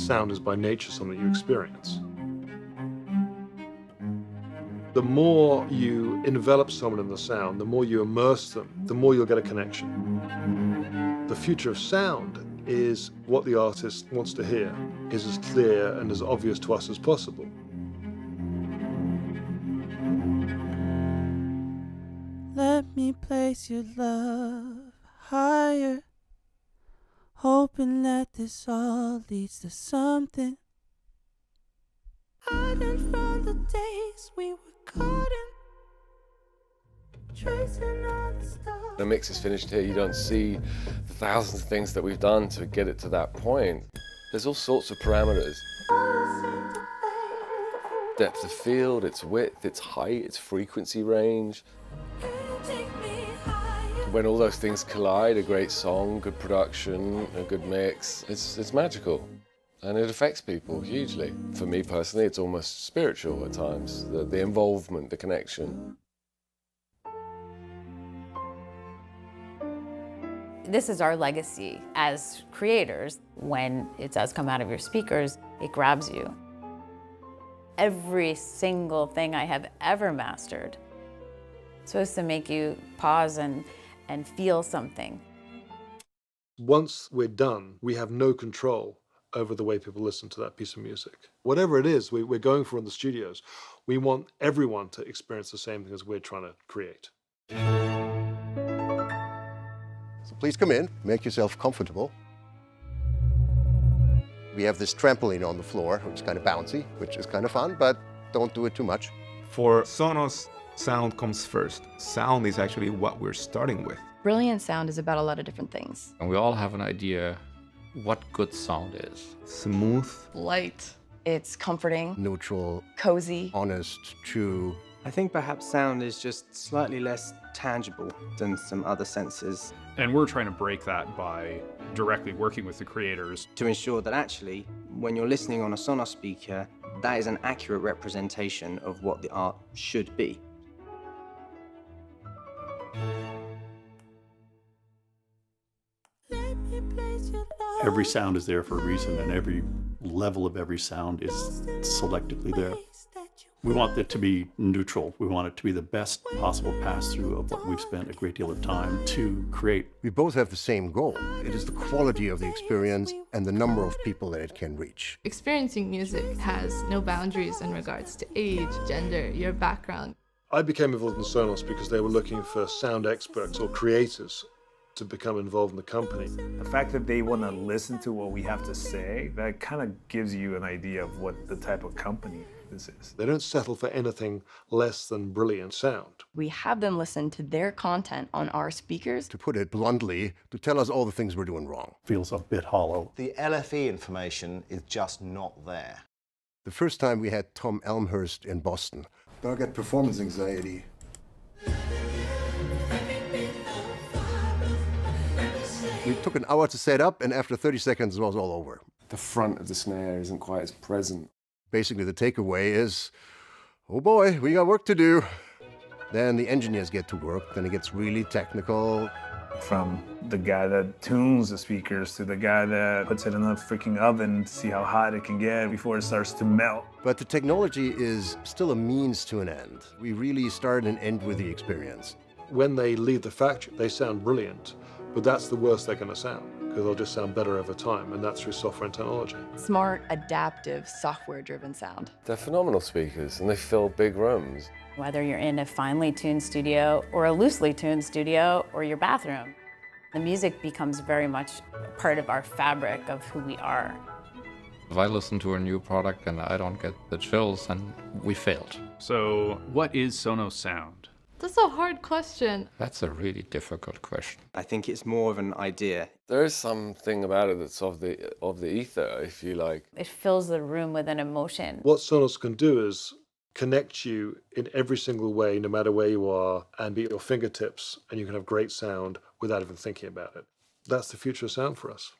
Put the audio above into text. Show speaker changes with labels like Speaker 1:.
Speaker 1: sound is by nature something you experience. The more you envelop someone in the sound, the more you immerse them, the more you'll get a connection. The future of sound is what the artist wants to hear, is as clear and as obvious to us as possible.
Speaker 2: Let me place your love higher, hoping that this all leads to something. Hiding from the days we were caught in, tracing all the stars.
Speaker 3: The mix is finished here. You don't see the thousands of things that we've done to get it to that point. There's all sorts of parameters. Depth of field, its width, its height, its frequency range. When all those things collide, a great song, good production, a good mix, it's magical. And it affects people hugely. For me personally, it's almost spiritual at times, the involvement, the connection.
Speaker 4: This is our legacy as creators. When it does come out of your speakers, it grabs you. Every single thing I have ever mastered is supposed to make you pause and feel something.
Speaker 1: Once we're done, we have no control over the way people listen to that piece of music. Whatever it is we're going for in the studios, we want everyone to experience the same thing as we're trying to create.
Speaker 5: So please come in, make yourself comfortable. We have this trampoline on the floor, which is kind of bouncy, which is kind of fun, but don't do it too much.
Speaker 6: For Sonos, sound comes first. Sound is actually what we're starting with.
Speaker 7: Brilliant sound is about a lot of different things.
Speaker 8: And we all have an idea what good sound is.
Speaker 6: Smooth.
Speaker 7: Light. It's comforting.
Speaker 5: Neutral.
Speaker 7: Cozy.
Speaker 5: Honest. True.
Speaker 9: I think perhaps sound is just slightly less tangible than some other senses.
Speaker 10: And we're trying to break that by directly working with the creators
Speaker 9: to ensure that actually, when you're listening on a Sonos speaker, that is an accurate representation of what the art should be.
Speaker 11: Every sound is there for a reason, and every level of every sound is selectively there. We want it to be neutral. We want it to be the best possible pass-through of what we've spent a great deal of time to create.
Speaker 5: We both have the same goal. It is the quality of the experience and the number of people that it can reach.
Speaker 12: Experiencing music has no boundaries in regards to age, gender, your background.
Speaker 1: I became involved in Sonos because they were looking for sound experts or creators to become involved in the company.
Speaker 13: The fact that they want to listen to what we have to say, that kind of gives you an idea of what the type of company this is.
Speaker 1: They don't settle for anything less than brilliant sound.
Speaker 7: We have them listen to their content on our speakers.
Speaker 5: To put it bluntly, to tell us all the things we're doing wrong.
Speaker 11: Feels a bit hollow.
Speaker 14: The LFE information is just not there.
Speaker 5: The first time we had Tom Elmhurst in Boston.
Speaker 15: I get performance anxiety.
Speaker 5: We took an hour to set up, and after 30 seconds, it was all over.
Speaker 3: The front of the snare isn't quite as present.
Speaker 5: Basically, the takeaway is, oh boy, we got work to do. Then the engineers get to work, then it gets really technical.
Speaker 13: From the guy that tunes the speakers to the guy that puts it in a freaking oven to see how hot it can get before it starts to melt.
Speaker 5: But the technology is still a means to an end. We really start and end with the experience.
Speaker 1: When they leave the factory, they sound brilliant, but that's the worst they're going to sound, because they'll just sound better over time, and that's through software and technology.
Speaker 7: Smart, adaptive, software-driven sound.
Speaker 3: They're phenomenal speakers, and they fill big rooms.
Speaker 4: Whether you're in a finely tuned studio or a loosely tuned studio or your bathroom, the music becomes very much part of our fabric of who we are.
Speaker 8: If I listen to a new product and I don't get the chills, then we failed.
Speaker 10: So what is Sonos sound?
Speaker 12: That's a hard question.
Speaker 8: That's a really difficult question.
Speaker 9: I think it's more of an idea.
Speaker 3: There is something about it that's of the ether, if you like.
Speaker 4: It fills the room with an emotion.
Speaker 1: What Sonos can do is connect you in every single way, no matter where you are, and be at your fingertips, and you can have great sound without even thinking about it. That's the future of sound for us.